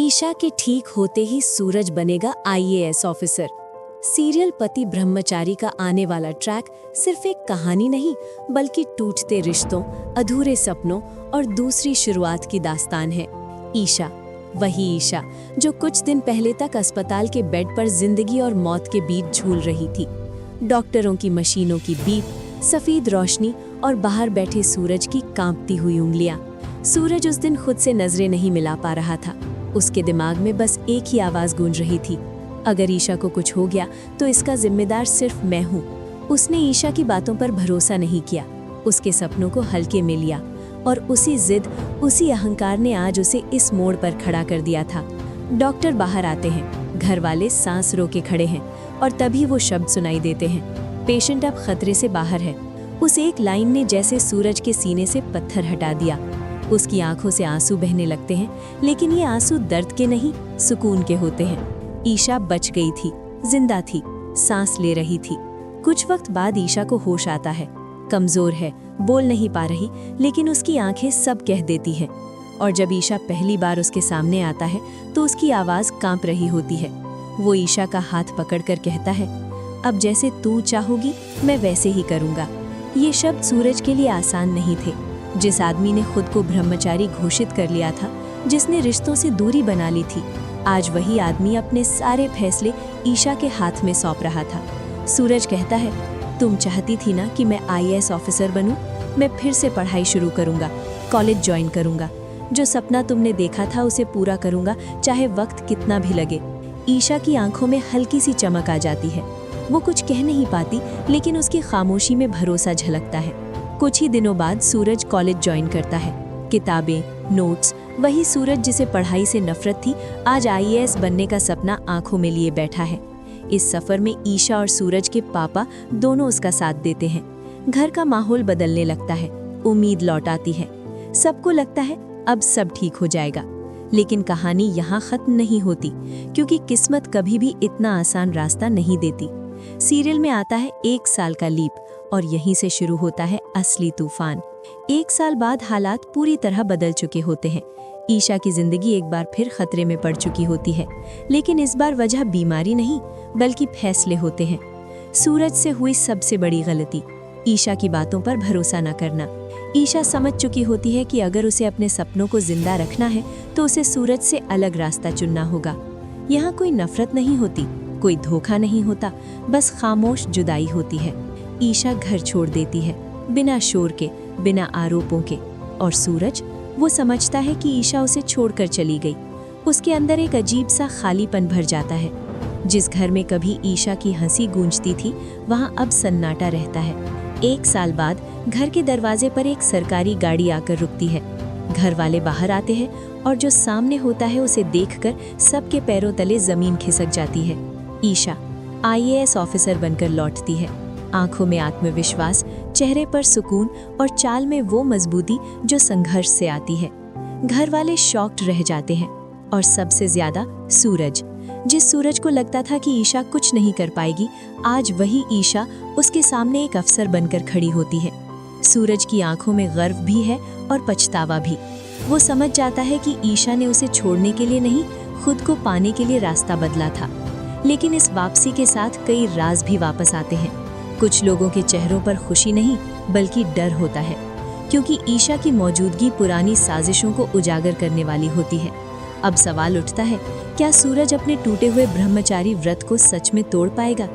ईशा के ठीक होते ही सूरज बनेगा आईएएस ऑफिसर। सीरियल पति ब्रह्मचारी का आने वाला ट्रैक सिर्फ एक कहानी नहीं बल्कि टूटते रिश्तों, अधूरे सपनों और दूसरी शुरुआत की दास्तान है। ईशा, वही ईशा जो कुछ दिन पहले तक अस्पताल के बेड पर जिंदगी और मौत के बीच झूल रही थी। डॉक्टरों की मशीनों की बीप, सफेद रोशनी और बाहर बैठे सूरज की कांपती हुई उंगलियां। सूरज उस दिन खुद से नजरें नहीं मिला पा रहा था। उसके दिमाग में बस एक ही आवाज गूंज रही थी, अगर ईशा को कुछ हो गया तो इसका जिम्मेदार सिर्फ मैं हूँ। उसने ईशा की बातों पर भरोसा नहीं किया, उसके सपनों को हल्के में लिया और उसी जिद, उसी अहंकार ने आज उसे इस मोड़ पर खड़ा कर दिया था। डॉक्टर बाहर आते हैं, घर वाले सांस रोके खड़े हैं और तभी वो शब्द सुनाई देते हैं, पेशेंट अब खतरे से बाहर है। उस एक लाइन ने जैसे सूरज के सीने से पत्थर हटा दिया। उसकी आंखों से आंसू बहने लगते हैं, लेकिन ये आंसू दर्द के नहीं, सुकून के होते हैं। ईशा बच गई थी, जिंदा थी, सांस ले रही थी। कुछ वक्त बाद ईशा को होश आता है। कमजोर है, बोल नहीं पा रही, लेकिन उसकी आंखें सब कह देती हैं। और जब ईशा पहली बार उसके सामने आता है तो उसकी आवाज कांप रही होती है। वो ईशा का हाथ पकड़कर कहता है, अब जैसे तू चाहोगी मैं वैसे ही करूँगा। ये शब्द सूरज के लिए आसान नहीं थे। जिस आदमी ने खुद को ब्रह्मचारी घोषित कर लिया था, जिसने रिश्तों से दूरी बना ली थी, आज वही आदमी अपने सारे फैसले ईशा के हाथ में सौंप रहा था। सूरज कहता है, तुम चाहती थी ना कि मैं आईएएस ऑफिसर बनूं? मैं फिर से पढ़ाई शुरू करूंगा, कॉलेज ज्वाइन करूंगा। जो सपना तुमने देखा था उसे पूरा करूंगा, चाहे वक्त कितना भी लगे। ईशा की आंखों में हल्की सी चमक आ जाती है। वो कुछ कह नहीं पाती, लेकिन उसकी खामोशी में भरोसा झलकता है। कुछ ही दिनों बाद सूरज कॉलेज ज्वाइन करता है। किताबें, नोट्स, वही सूरज जिसे पढ़ाई से नफरत थी, आज आईएएस बनने का सपना आंखों में लिए बैठा है। इस सफर में ईशा और सूरज के पापा दोनों उसका साथ देते हैं। घर का माहौल बदलने लगता है, उम्मीद लौट आती है। सबको लगता है अब सब ठीक हो जाएगा। लेकिन कहानी यहाँ खत्म नहीं होती, क्योंकि किस्मत कभी भी इतना आसान रास्ता नहीं देती। सीरियल में आता है 1 साल का लीप और यहीं से शुरू होता है असली तूफान। 1 साल बाद हालात पूरी तरह बदल चुके होते हैं। ईशा की जिंदगी एक बार फिर खतरे में पड़ चुकी होती है, लेकिन इस बार वजह बीमारी नहीं बल्कि फैसले होते हैं। सूरज से हुई सबसे बड़ी गलती, ईशा की बातों पर भरोसा न करना। ईशा समझ चुकी होती है कि अगर उसे अपने सपनों को जिंदा रखना है तो उसे सूरज से अलग रास्ता चुनना होगा। यहाँ कोई नफरत नहीं होती, कोई धोखा नहीं होता, बस खामोश जुदाई होती है। ईशा घर छोड़ देती है, बिना शोर के, बिना आरोपों के। और सूरज, वो समझता है कि ईशा उसे छोड़कर चली गई। उसके अंदर एक अजीब सा खालीपन भर जाता है। जिस घर में कभी ईशा की हंसी गूंजती थी, वहाँ अब सन्नाटा रहता है। 1 साल बाद घर के दरवाजे पर एक सरकारी गाड़ी आकर रुकती है। घर वाले बाहर आते हैं और जो सामने होता है उसे देखकर सबके पैरों तले जमीन खिसक जाती है। ईशा आईएएस ऑफिसर बनकर लौटती है, आंखों में आत्मविश्वास, चेहरे पर सुकून और चाल में वो मजबूती जो संघर्ष से आती है। घर वाले शॉक्ड रह जाते हैं और सबसे ज्यादा सूरज। जिस सूरज को लगता था कि ईशा कुछ नहीं कर पाएगी, आज वही ईशा उसके सामने एक अफसर बनकर खड़ी होती है। सूरज की आंखों में गर्व भी है और पछतावा भी। वो समझ जाता है कि ईशा ने उसे छोड़ने के लिए नहीं, खुद को पाने के लिए रास्ता बदला था। लेकिन इस वापसी के साथ कई राज भी वापस आते हैं। कुछ लोगों के चेहरों पर खुशी नहीं बल्कि डर होता है, क्योंकि ईशा की मौजूदगी पुरानी साजिशों को उजागर करने वाली होती है। अब सवाल उठता है, क्या सूरज अपने टूटे हुए ब्रह्मचारी व्रत को सच में तोड़ पाएगा?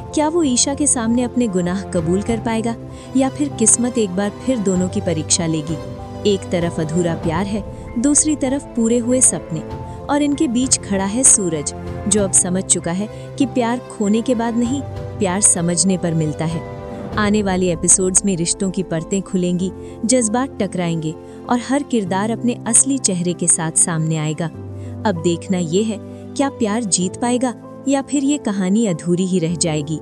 क्या वो ईशा के सामने अपने गुनाह कबूल कर पाएगा, या फिर किस्मत एक बार फिर दोनों की परीक्षा लेगी? एक तरफ अधूरा प्यार है, दूसरी तरफ पूरे हुए सपने, और इनके बीच खड़ा है सूरज, जो अब समझ चुका है कि प्यार खोने के बाद नहीं, प्यार समझने पर मिलता है। आने वाले एपिसोड्स में रिश्तों की परतें खुलेंगी, जज्बात टकराएंगे और हर किरदार अपने असली चेहरे के साथ सामने आएगा। अब देखना ये है, क्या प्यार जीत पाएगा या फिर ये कहानी अधूरी ही रह जाएगी।